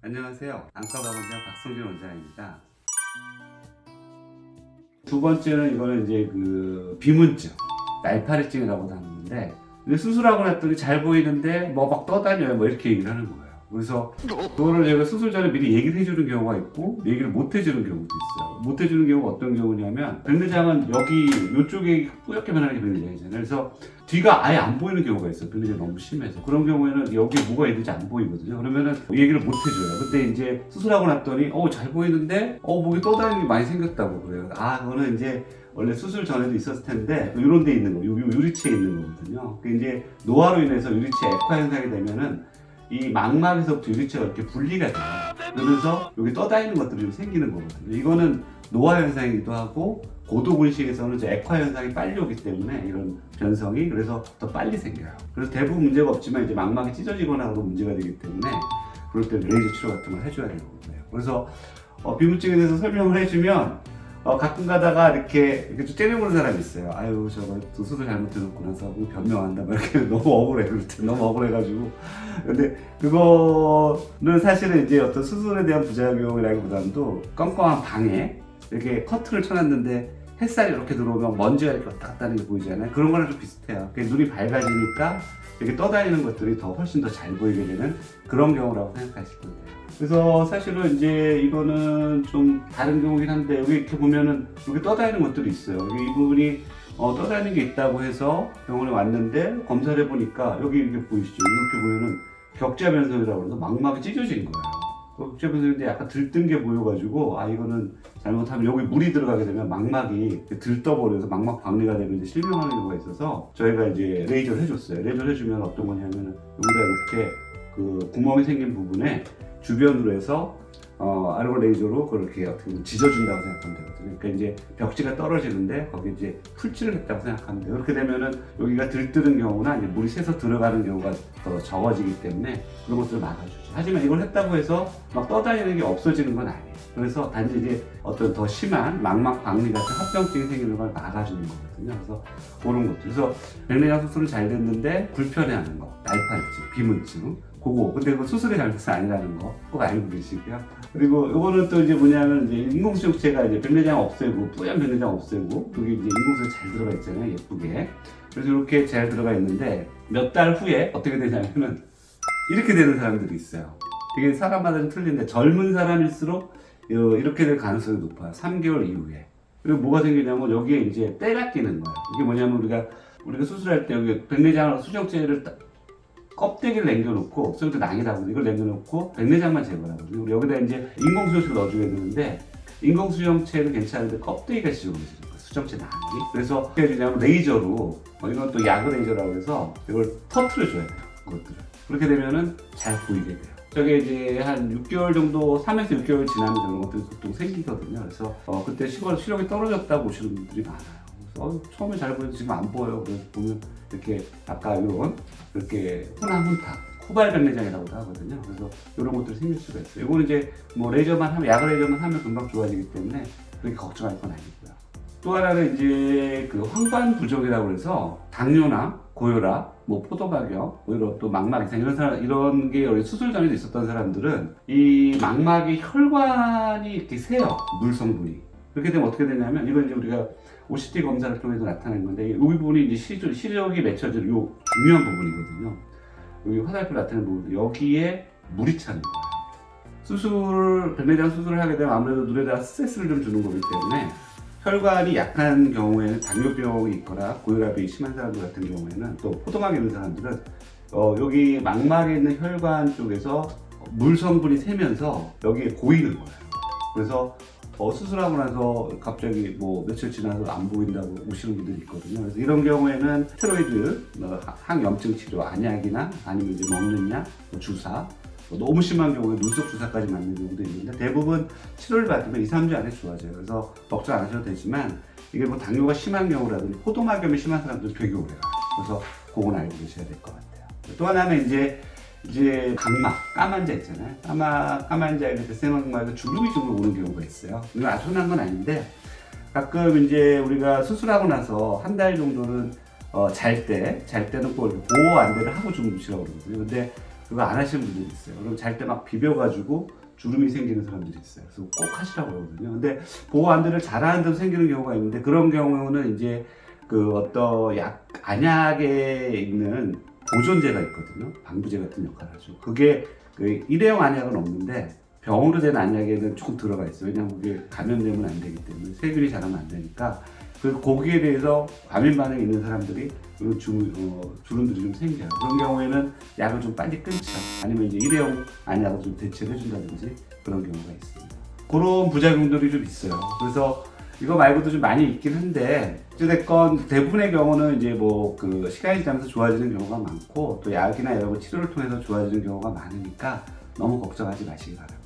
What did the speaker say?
안녕하세요. 안과박원장 박성준 원장입니다. 두 번째는 이거는 이제 그 비문증, 날파리증이라고도 하는데 수술하고 났더니 잘 보이는데 뭐 막 떠다녀요, 뭐 이렇게 얘기를 하는 거예요. 그래서 그거를 제가 수술 전에 미리 얘기를 해주는 경우가 있고 얘기를 못 해주는 경우도 있어요. 못 해주는 경우가 어떤 경우냐면 백내장은 여기 이쪽에 뿌옇게 변하는 게 백내장이잖아요. 그래서 뒤가 아예 안 보이는 경우가 있어요. 백내장이 너무 심해서. 그런 경우에는 여기 뭐가 있는지 안 보이거든요. 그러면은 얘기를 못 해줘요. 근데 이제 수술하고 났더니 잘 보이는데 목이 떠다니는 게 많이 생겼다고 그래요. 그거는 이제 원래 수술 전에도 있었을 텐데 이런 데 있는 거, 유리체에 있는 거거든요. 그 이제 노화로 인해서 유리체 액화 현상이 되면은 이 망막에서부터 유리체가 이렇게 분리가 돼요. 그러면서 여기 떠다니는 것들이 좀 생기는 거거든요. 이거는 노화 현상이기도 하고 고도근식에서는 이제 액화 현상이 빨리 오기 때문에 이런 변성이 그래서 더 빨리 생겨요. 그래서 대부분 문제가 없지만 이제 망막이 찢어지거나 하도 문제가 되기 때문에 그럴 때 레이저 치료 같은 걸 해줘야 되는 거예요. 그래서 비문증에 대해서 설명을 해주면 가끔 가다가 이렇게 좀 째려보는 사람이 있어요. 아유, 저거 또 수술 잘못해놓고 나서 변명한다. 막 이렇게 너무 억울해. 그럴 때 너무 억울해가지고. 근데 그거는 사실은 이제 어떤 수술에 대한 부작용이라기보다도 껌껌한 방에 이렇게 커튼을 쳐놨는데 햇살이 이렇게 들어오면 먼지가 이렇게 왔다 갔다 하는 게 보이잖아요. 그런 거랑 좀 비슷해요. 눈이 밝아지니까 이렇게 떠다니는 것들이 훨씬 더 잘 보이게 되는 그런 경우라고 생각하시면 돼요. 그래서 사실은 이제 이거는 좀 다른 경우긴 한데 여기 이렇게 보면은 여기 떠다니는 것들이 있어요. 여기 이 부분이 떠다니는 게 있다고 해서 병원에 왔는데 검사를 해보니까 여기 이렇게 보이시죠? 이렇게 보면은 격자 변성이라고 해서 망막이 찢어진 거예요. 격자 변성인데 약간 들뜬 게 보여가지고 이거는 잘못하면 여기 물이 들어가게 되면 망막이 들떠버려서 망막 박리가 되면 이제 실명하는 경우가 있어서 저희가 이제 레이저를 해줬어요. 레이저를 해주면 어떤 거냐면 여기다 이렇게 그 구멍이 생긴 부분에 주변으로 해서 아르곤 레이저로 그렇게 어떻게 보면 지져준다고 생각하면 되거든요. 그러니까 이제 벽지가 떨어지는데 거기에 이제 풀칠을 했다고 생각하면 돼요. 그렇게 되면은 여기가 들뜨는 경우나 이제 물이 새서 들어가는 경우가 더 적어지기 때문에 그런 것들을 막아주죠. 하지만 이걸 했다고 해서 막 떠다니는 게 없어지는 건 아니에요. 그래서 단지 이제 어떤 더 심한 망막 박리 같은 합병증이 생기는 걸 막아주는 거거든요. 그래서 그런 것들. 그래서 백내장 수술은 잘 됐는데 불편해하는 거, 날파리증, 비문증. 근데 그 수술의 잘못은 아니라는 거 꼭 알고 계시고요. 그리고 이거는 또 이제 뭐냐면 이제 인공수용체가 이제 백내장 없애고 뿌연 백내장 없애고 여기 이제 인공수용 잘 들어가 있잖아요, 예쁘게. 그래서 이렇게 잘 들어가 있는데 몇 달 후에 어떻게 되냐면은 이렇게 되는 사람들이 있어요. 이게 사람마다 좀 틀린데 젊은 사람일수록 이렇게 될 가능성이 높아요. 3개월 이후에. 그리고 뭐가 생기냐면 여기에 이제 때가 끼는 거예요. 이게 뭐냐면 우리가 수술할 때 여기 백내장으로 수정체를 껍데기를 남겨놓고 수정체 낭이라고 이걸 남겨놓고 백내장만 제거하거든요. 여기다 이제 인공수정체를 넣어줘야 되는데 인공수정체는 괜찮은데 껍데기가 지워지는 거예요. 수정체 낭이. 그래서 어떻게 해주냐면 레이저로 이건 또 야그 레이저라고 해서 이걸 터트려줘야 돼요. 그것들을. 그렇게 되면은 잘 보이게 돼요. 저게 이제 한 6개월 정도, 3에서 6개월 지나면 이런 것들이 보통 생기거든요. 그래서 그때 시력이 떨어졌다고 보시는 분들이 많아요. 그래서 처음에 잘 보이는데 지금 안 보여요. 그래서 보면 이렇게 아까 이렇게 훈황훈탁, 코발 백내장이라고도 하거든요. 그래서 이런 것들이 생길 수가 있어요. 이거는 이제 뭐 레이저만 하면, 야구 레이저만 하면 금방 좋아지기 때문에 그렇게 걱정할 건 아니고요. 또 하나는 이제 그 황반 부종이라고 해서 당뇨나 고혈압, 뭐 포도막염, 이런 또 망막 이상 이런 게 수술 전에도 있었던 사람들은 이 망막이 혈관이 이렇게 새요, 물 성분이. 그렇게 되면 어떻게 되냐면 이건 이제 우리가 OCT 검사를 통해서 나타낸 건데 이 부분이 이제 시력이 맺혀질 요 중요한 부분이거든요. 여기 화살표 나타낸 부분 여기에 물이 차는 거예요. 백내장 수술을 하게 되면 아무래도 눈에다가 스트레스를 좀 주는 거기 때문에 혈관이 약한 경우에는 당뇨병이 있거나 고혈압이 심한 사람들 같은 경우에는 또 포도막이 있는 사람들은 여기 망막에 있는 혈관 쪽에서 물 성분이 새면서 여기에 고이는 거예요. 그래서 수술하고 나서 갑자기 뭐 며칠 지나서 안 보인다고 오시는 분들이 있거든요. 그래서 이런 경우에는 스테로이드, 항염증 치료, 안약이나 아니면 이제 먹는 약, 주사, 너무 심한 경우에 눈썹 주사까지 맞는 경우도 있는데 대부분 치료를 받으면 2, 3주 안에 좋아져요. 그래서 걱정 안 하셔도 되지만 이게 뭐 당뇨가 심한 경우라든지 포도막염이 심한 사람들은 되게 오래 가요. 그래서 그건 알고 계셔야 될 것 같아요. 또 하나는 이제 각막, 까만자 있잖아요. 까만자에 대세막막에 주름이 좀 오는 경우가 있어요. 이건 아주 흔한 건 아닌데 가끔 이제 우리가 수술하고 나서 한 달 정도는 잘 때는 꼭 보호 안대를 하고 주무시라고 그러거든요. 근데 그거 안 하시는 분들이 있어요. 그럼 잘 때 막 비벼가지고 주름이 생기는 사람들이 있어요. 그래서 꼭 하시라고 그러거든요. 근데 보호 안대를 잘하는데도 생기는 경우가 있는데 그런 경우는 이제 그 어떤 안약에 있는 보존제가 있거든요. 방부제 같은 역할을 하죠. 그게 그 일회용 안약은 없는데 병으로 된 안약에는 조금 들어가 있어요. 왜냐하면 그게 감염되면 안 되기 때문에 세균이 자라면 안 되니까. 그래서 거기에 대해서 과민 반응이 있는 사람들이 주름들이 좀 생겨요. 그런 경우에는 약을 좀 빨리 끊죠. 아니면 이제 일회용 안약을 좀 대체를 해준다든지 그런 경우가 있습니다. 그런 부작용들이 좀 있어요. 그래서 이거 말고도 좀 많이 있긴 한데 어쨌든 대부분의 경우는 이제 뭐 그 시간이 지나면서 좋아지는 경우가 많고 또 약이나 여러 치료를 통해서 좋아지는 경우가 많으니까 너무 걱정하지 마시기 바랍니다.